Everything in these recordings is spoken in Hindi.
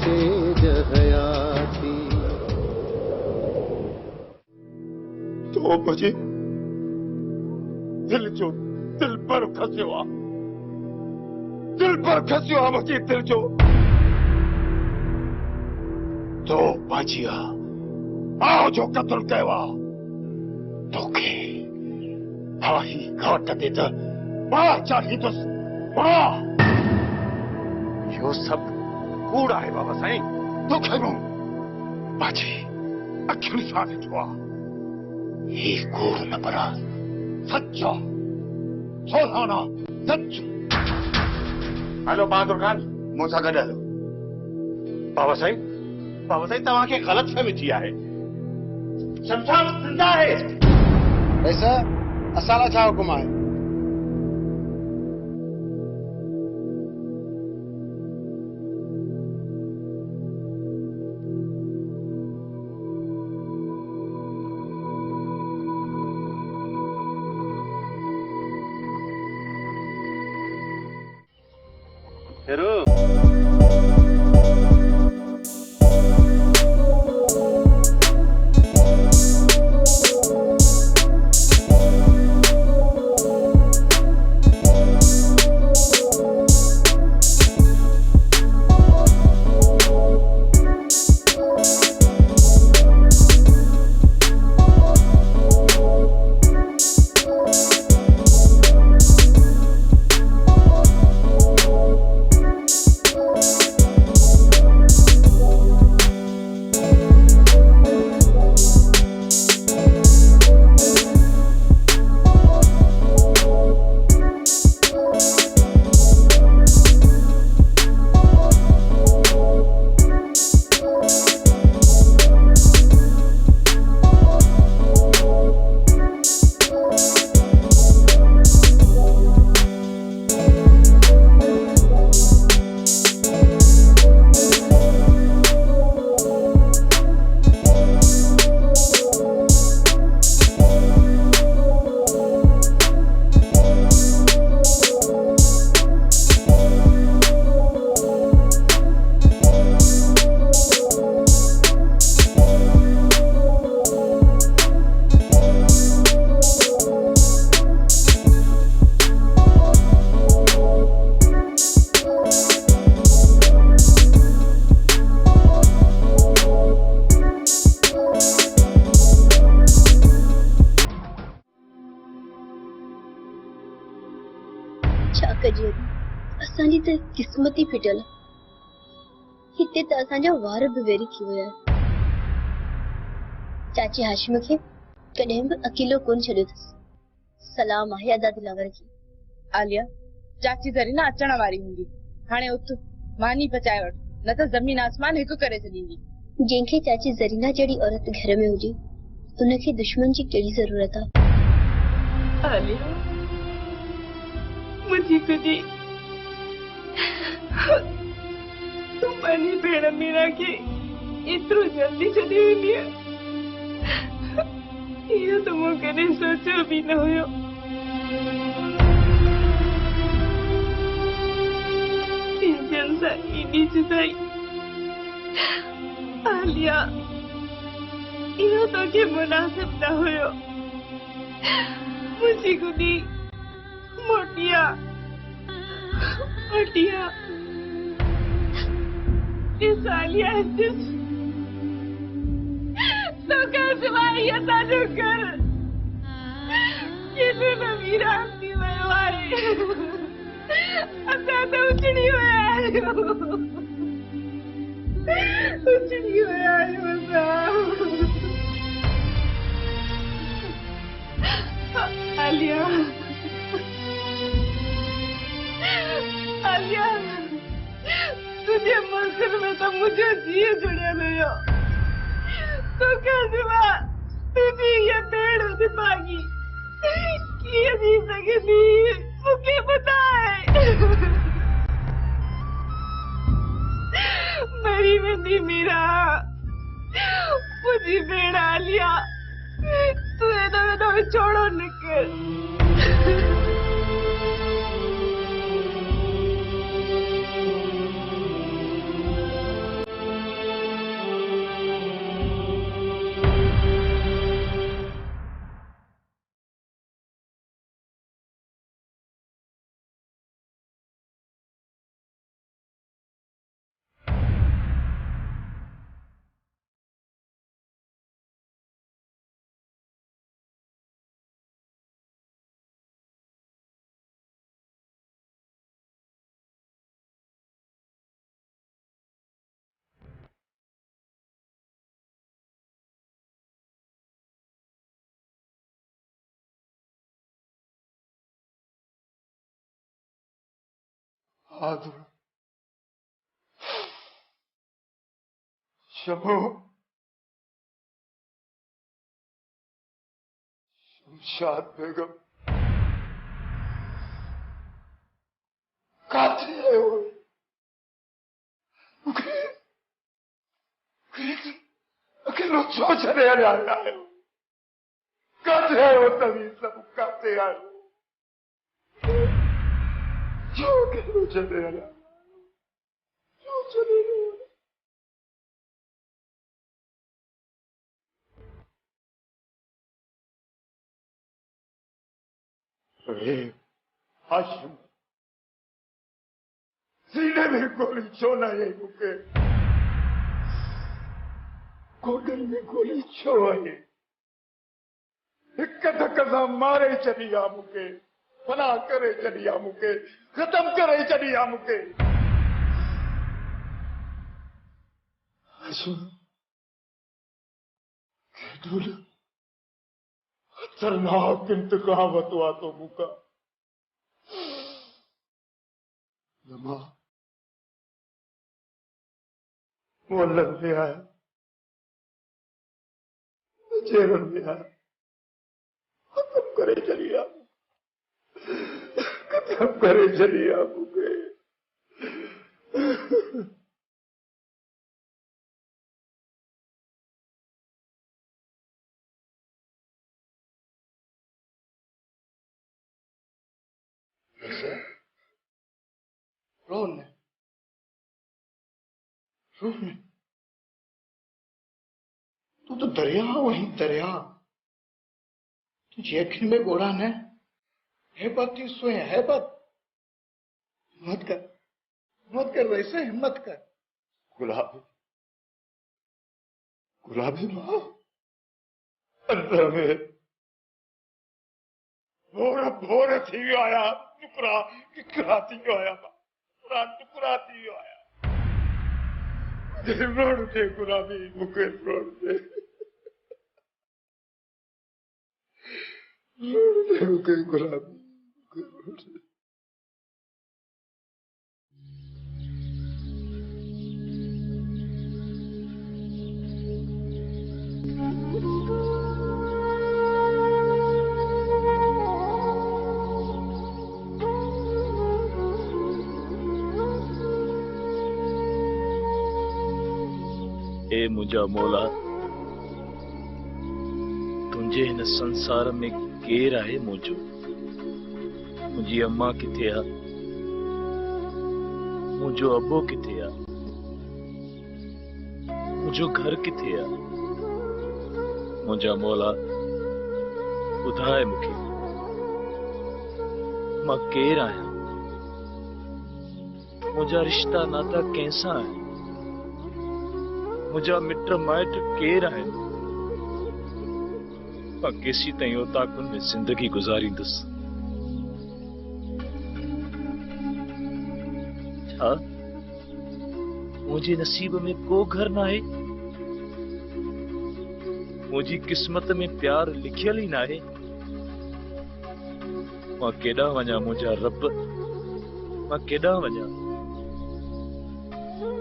तेज हयाती। तो मुझे दिल पर खसियो आहे, दिल पर खसियो आहे मुंहिंजे दिल जो। तो बाजिया आओ जो कत्ल कयो आहे तोखे आही घाट ते त मां चाहींदुसि। मां इहो सभु कूड़ आहे बाबा साईं। तोखे मूं बाजी अखियुनि सां ॾिठो आहे। ही कूड़ न पर सच्चा सोहाना सच। हलो बहादुर खान मूंसां गॾु हलो। बाबा साईं तव्हांखे ग़लत फहमी थी आहे। शमशाद ज़िंदा आहे। ऐसा असां छा हुकुम आहे? असांजी त किस्मत ही फिटल। हिते त असांजा वार भी वेरी थी विया। चाची हाशिम खे कॾहिं बि अकेलो कोन छॾियो अथसि। सलाम आहे अदा दिलावर की। आलिया चाची ज़रीना अचण वारी हूंदी। हाणे उथ मानी पचाए वठ, न त ज़मीन आसमान हिकु करे छॾींदी। जंहिंखे चाची ज़रीना जहिड़ी औरत घर में हुजे उनखे दुश्मन जी कहिड़ी ज़रूरत आहे? आलिया मुझी कुदी तू पानी भेड़ मीरा के इतरो जल्दी छॾी वेंदी आहे। इहो त मूं कॾहिं सोचियो बि न हुयो। इंजन सां एॾी जुदाई। आलिया इहो तोखे मुनासिब न हुयो। मुझी गुदी मोटिया इस आलिया तो कैसे भाई ये ताजो कर ये तो नवीरा अपनी मरवाए असा तो उचड़ी हुए आलिया आलिया तुझे मंजिल में तो मुझे जिए जुड़े नहीं हो। तो कैसे तुझे ये पेड़ से भागी ये जी सके नहीं मुझे पता है। मेरी बेटी मीरा मुझे बेड़ा लिया तू तो छोड़ो निकल। आदर शमो शमशाद बेगम काथे आयो अकेलो छो छड़े आया काथे आयो तभी सब काथे आयो छो अकेलो छड़े आया छो छड़े आया अरे हाशिम सीने में गोली छो ना ये मुके गोडन में गोली छो है एक धक सां मारे छॾिया मुके फना करे छॾिया मुके खत्म करे छॾिया मुके हाशिम केॾो खतरनाक इंतकाम वतो आहे तो मूंखां नमा मोहल्लनि में आया जेरनि में आया खत्म करे छॾिया खत्म करे छॾिया मूंखे रोन रोन तू तो दरिया वही दरिया तुझी अखियुनि में गोड़ा न हैबत थी सोए हैबत हिम्मत कर वैसे हिम्मत कर गुलाबी मां अंदर में भोर थी वियो आहियां टुकड़ा थी वियो आहियां टुकड़ा थी वियो आहियां रोड ते गुलाबी मूंखे रोड ते मूंखे गुलाबी ए मुंहिंजा मौला तुंहिंजे हिन संसार में केर आहे मुंहिंजो मुंहिंजी अम्मा किथे आहे मुंहिंजो अबो किथे आहे मुंहिंजो घर किथे आहे मुंहिंजा मौला ॿुधाए मूंखे मां केर आहियां मुंहिंजा रिश्ता नाता कंहिंसां आहिनि मुझा मिट माइट केर आहिनि मां केसी ताईं औताकुनि में जिंदगी गुज़ारींदुसि छा मुंहिंजे नसीब में को घर न आहे मुंहिंजी क़िस्मत में प्यार लिखियल ई न आहे मां केॾां वञा मुंहिंजा रब मां केॾां वञा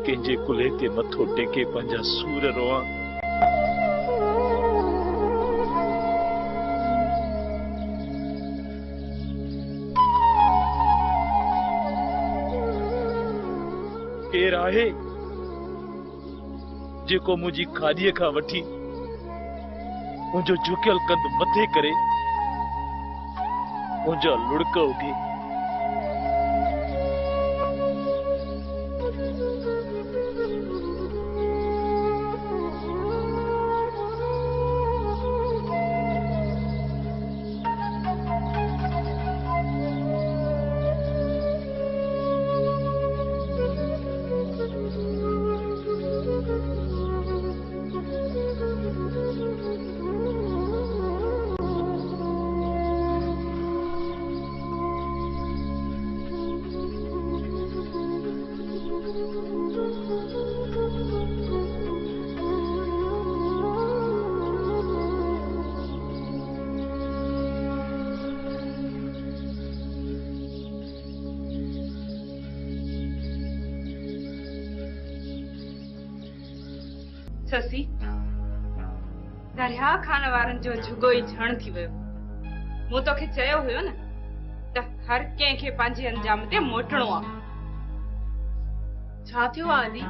कंहिंजे कुल्हे ते मथो टेके पंहिंजा सूर रोआं केर आहे जेको मुंहिंजी खाधीअ खां वठी मुंहिंजो झुकियल कंध मथे करे मुंहिंजा लुड़क उगे ससी दरिया खान वारनि जो झुगो ई झण थी वियो। मूं तोखे चयो हुयो न त हर कंहिंखे पंहिंजे अंजाम ते मोटणो आहे। छा थियो आहे आदि?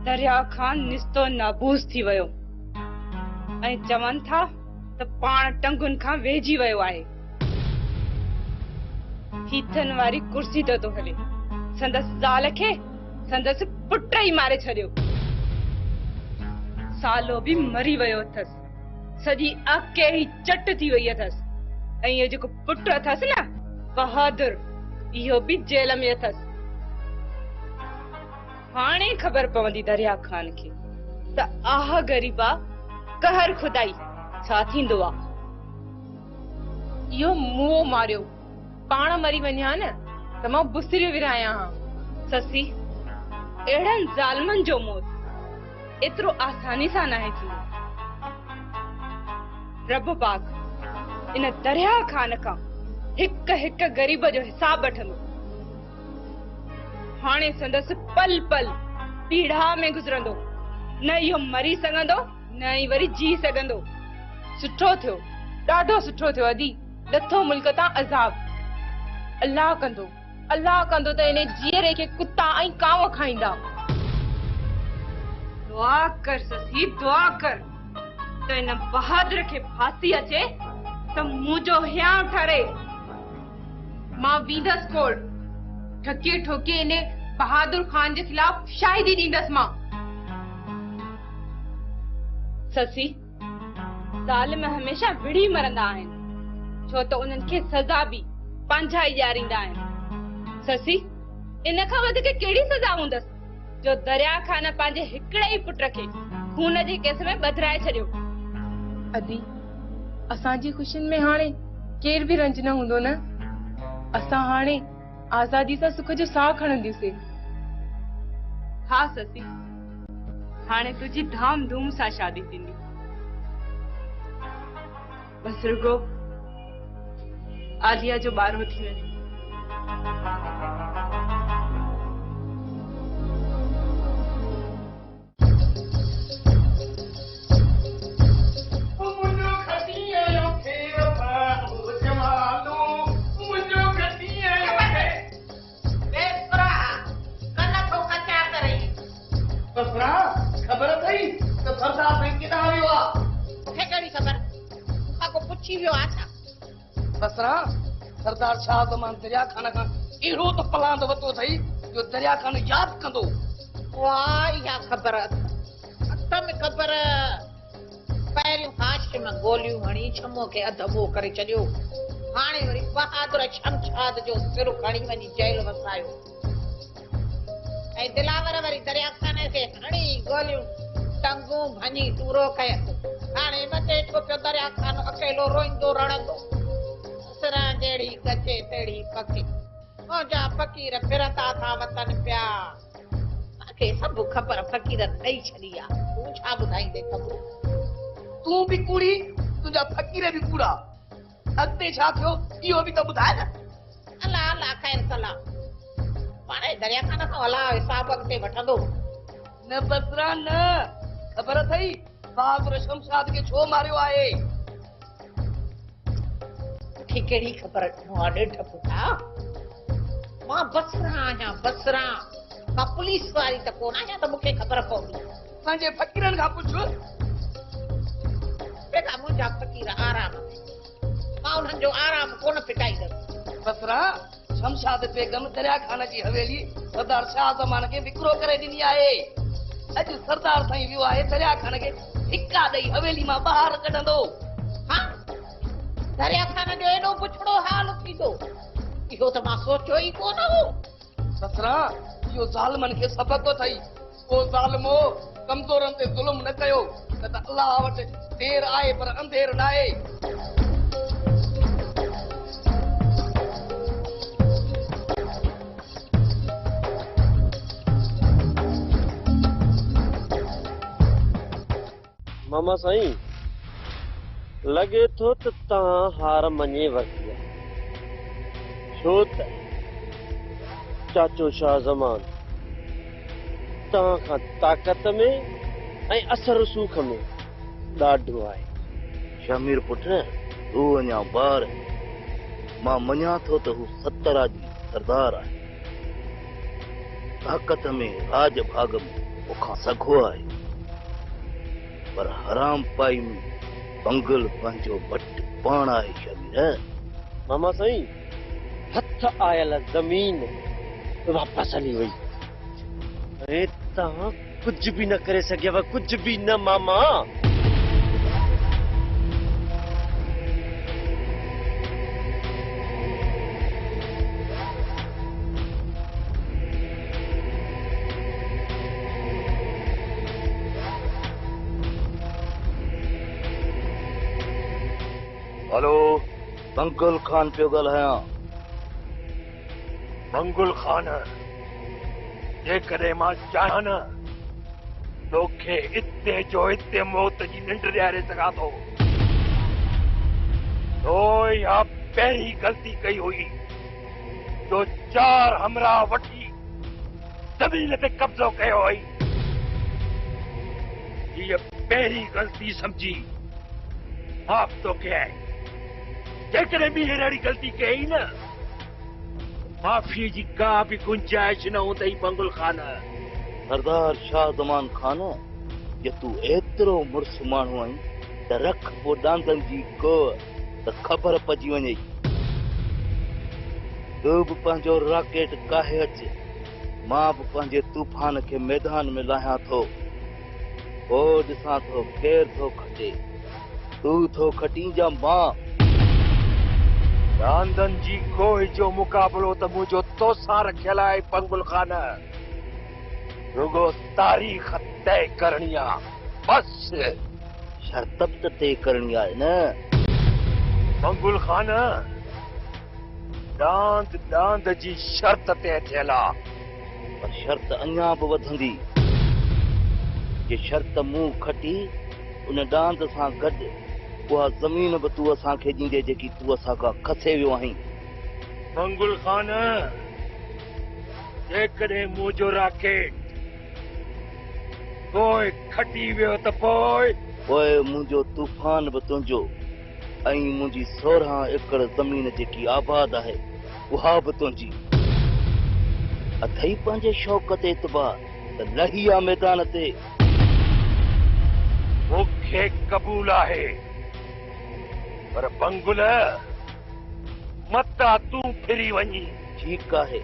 दरिया खान निस्तो नाबूस थी वियो ऐं चवनि था त पाण टंगुनि खां वेझी वियो आहे। हीथनि वारी कुर्सी ते थो हले। संदसि ज़ाल खे संदसि पुट ई मारे छॾियो। सालो बि मरी वियो अथसि। सॼी अकेड़ी चट थी वई अथसि। ऐं इहो जेको पुट अथसि न बहादुर, इहो बि जेल में अथसि। हाणे ख़बर पवंदी दरिया खान खे त आह ग़रीबा कहर खुदाई छा थींदो आहे। इहो मुंहुं मारियो पाण मरी वञा न त मां बुसरियो विरायां हा। ससी अहिड़नि ज़ालमनि जो मौत एतिरो आसानी सां नाहे थींदो। रब पाक इन दरिया खान खां हिक हिक ग़रीब जो हिसाब वठंदो। हाणे संदसि पल पल पीड़ा में गुज़रंदो। न इहो मरी सघंदो न ई वरी जी सघंदो। सुठो थियो, ॾाढो सुठो थियो अदी। लथो मुल्क तां अज़ाब। अल्लाह कंदो त इन जीअरे खे कुत्ता ऐं कांव खाईंदा। दुआ कर ससी, दुआ कर त इन बहादुर खे फांसी अचे त मुंहिंजो हियां ठरे। मां वेंदसि कोर्ट। ठके ठोके इन बहादुर खान जे खिलाफ शाहिदी ॾींदसि मां। ससी ज़ालिम हमेशा विड़ी मरंदा आहिनि छो त उन्हनि खे सज़ा बि पंहिंजा ई ॾियारींदा आहिनि। ससी इन खां वधीक कहिड़ी सज़ा हूंदसि जो दरिया खान पंहिंजे हिकिड़े ई पुट खे खून जे केस में ॿधाए छॾियो। अदी असांजी ख़ुशियुनि में हाणे केर बि रंज न हूंदो न। असां हाणे आज़ादी सां सुख जो साह खणंदीसीं। हा ससी, हाणे तुंहिंजी धाम धूम सां शादी थींदी। बस रुगो आलिया जो ॿारहो थी वञे। खबर अथई त सरदार साईं केॾां वियो आहे? मूंखे कहिड़ी ख़बर? मूंखां को पुछी वियो आहे छा? बसरा सरदार शाह ज़मान दरिया खान खां अहिड़ो त पलांद वरितो अथई जो दरिया खान यादि कंदो। वाह इहा ख़बर हथ में ख़बर। पहिरियों हाशिम गोलियूं हणी छमो खे अधबो करे छॾियो। हाणे वरी बहादुर शमशाद जो सिर खणी वञी जेल वसायो। ऐं दिलावर वरी दरिया खाने खे हणी गोलियूं टंगूं भञी टूरो कयसि। हाणे मथे छो पियो दरिया खान अकेलो रोईंदो रड़ंदो। ससरा जहिड़ी गचे तहिड़ी पकी मुंहिंजा फ़क़ीर फिरंदा था वतन पिया। मूंखे सभु ख़बर फ़क़ीर ॾेई छॾी आहे। तूं छा ॿुधाईंदे ख़बर? तूं बि कूड़ी, तुंहिंजा फ़क़ीर बि कूड़ा। अॻिते छा थियो इहो बि त ॿुधाए न। अलाह अलाह ख़ैर सलाह। पाणे दरिया खान खां अलाह हिसाब अॻिते वठंदो। न बसरा न, ख़बर अथई बहादुर शमशाद खे छो मारियो आहे? मूंखे कहिड़ी ख़बर? मां ॾेढ पुटा मां बसरा आहियां बसरा। मां पुलिस वारी त कोन आहियां त मूंखे ख़बर पवंदी। पंहिंजे फ़क़ीरनि खां पुछ। बेटा मुंहिंजा फ़क़ीर आराम मां उन्हनि जो आराम कोन फिटाईंदसि। बसरा शमशाद बेगम दरिया खान जी हवेली सरदार शाह ज़मान खे विकिरो करे ॾिनी आहे। अॼु सरदार साईं वियो आहे दरिया खान खे धिका ॾेई हवेली मां ॿाहिरि कढंदो। हाँ दरिया खान जो एॾो पुछड़ो हाल थींदो इहो त मां सोचियो ई कोन हो। बसरा इहो ज़ालिमनि खे सबक़ अथई। ओ ज़ालिमो कमज़ोरनि ते ज़ुल्म न कयो न त अलाह वटि देर आहे पर अंधेर न आहे। मामा साईं लगे थो त तव्हां हार मञे वरिती छो त चाचो शाह ज़मान तव्हां खां ताक़त में ऐं असर सूख में ॾाढो आहे। शमीर पुट तू अञा ॿार मां मञा थो त हू 70 जी सरदार आहे। ताक़त में राज भाग में मूंखां सघो आहे, पर हराम पाई में पंगल पंहिंजो वट पाण आहे। शमीर मामा साईं, हथ आयल ज़मीन वापस हली वई ऐं तव्हां कुझ बि न करे सघियव, कुझ बि न मामा। हेलो, पंगल खान पियो ॻाल्हायां। मंगुल खान, जेकॾहिं मां चाहियां न तोखे इते जो इते मौत जी निंड ॾियारे सघां थो। तो या पहिरीं ग़लती कई हुई जो 4 हमराह वठी ज़मीन ते कब्ज़ो कयो हुई। हीअ पहिरीं ग़लती सम्झी माफ़ थो कयां। जेकॾहिं ॿी अहिड़ी ग़लती कयई न, माफ़ी जी का बि गुंजाइश न हूंदई। मंगुल खान, सरदार शाह ज़मान खान, जे तूं एतिरो मुड़ुस माण्हू आहीं त रख पोइ डांदनि जी को त ख़बर पइजी वञे। तूं बि पंहिंजो रॉकेट काहे अचे, मां बि पंहिंजे तूफ़ान खे मैदान में लाहियां थो। पोइ ॾिसां थो केरु थो खटे, तूं थो खटीं या मां। रांदनि जी कोई जो मुक़ाबलो त मुंहिंजो तोसां रखियल आहे। पंगुल खान, रुगो तारीख़ तय करणी आहे बस। शर्त बि त तय करणी आहे न। मंगुल खान, डांद जी शर्त तय थियल आहे, पर शर्त अञा बि वधंदी। जे शर्त मूं खटी उन डांद सां गॾु उहा ज़मीन बि तूं असांखे ॾींदे जेकी तूं असांखां खसे वियो आहीं। मंगुल खान, जेकॾहिं मुंहिंजो रॉकेट पोइ खटी वियो त पोइ मुंहिंजो तूफ़ान बि तुंहिंजो ऐं मुंहिंजी 16 एकड़ ज़मीन जेकी आबाद आहे उहा बि तुंहिंजी। अथई पंहिंजे शौक़ ते एतबार त लही आहे मैदान ते। मूंखे क़बूल आहे, पर पंगुल मता तूं फिरी वञी। ठीकु आहे,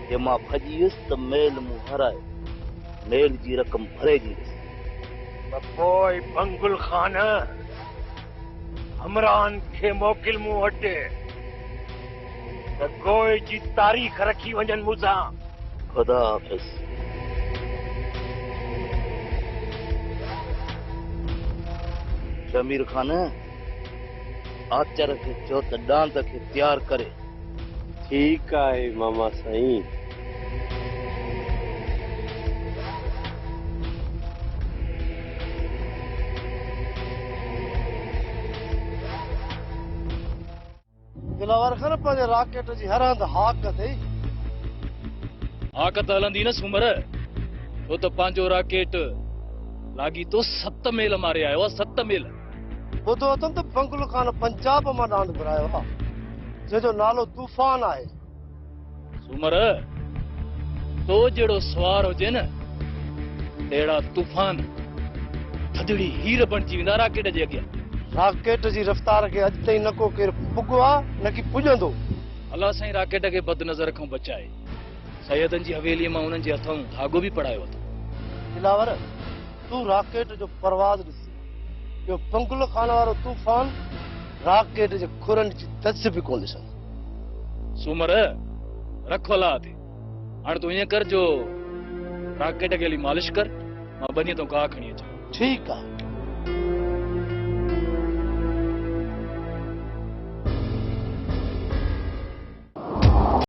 जे मां भॼी वियुसि त मेल मूं हराए मेल जी रक़म भरे ॾींदुसि। पोइ पंगुल खान, हमरान खे मोकिल मूं वटि त गोए जी तारीख़ रखी वञनि मूंसां। ख़ुदा हाफ़िज़। शमीर खान, आचर खे चओ त डांद खे तयार करे। ठीकु आहे मामा साईं। दिलावर खान पंहिंजे रॉकेट जी हर हंधि हाक अथई। हाक त हलंदी न सूमर, छो त पंहिंजो रॉकेट लागी तो 7 मेल मारे आयो आहे। 7 मेल। ॿुधो अथमि त पंगुल खान पंजाब मां डांड घुरायो आहे, जंहिंजो नालो तूफ़ान आहे। सूमर, तो जहिड़ो सवार हुजे न, तहिड़ा तूफ़ान थधड़ी हीर बणिजी वेंदा रॉकेट जे अॻियां। रॉकेट जी रफ़्तार खे अॼु ताईं न को केरु पुॻो आहे न की पुॼंदो। अलाह साईं रॉकेट खे बद नज़र खां बचाए। सैयदनि जी हवेलीअ मां उन्हनि जे हथों धागो बि पढ़ायो अथऊं। दिलावर, तूं रॉकेट जो परवाज़ ॾिसी, ॿियो पंगुल खान वारो तूफ़ान रॉकेट जे खुरनि जी दस बि कोन ॾिसंदो। सूमर, रखो अलाह ते। हाणे तूं ईअं कर जो रॉकेट खे हली मालिश कर, मां बनीअ तो गाह खणी अचां। ठीकु आहे।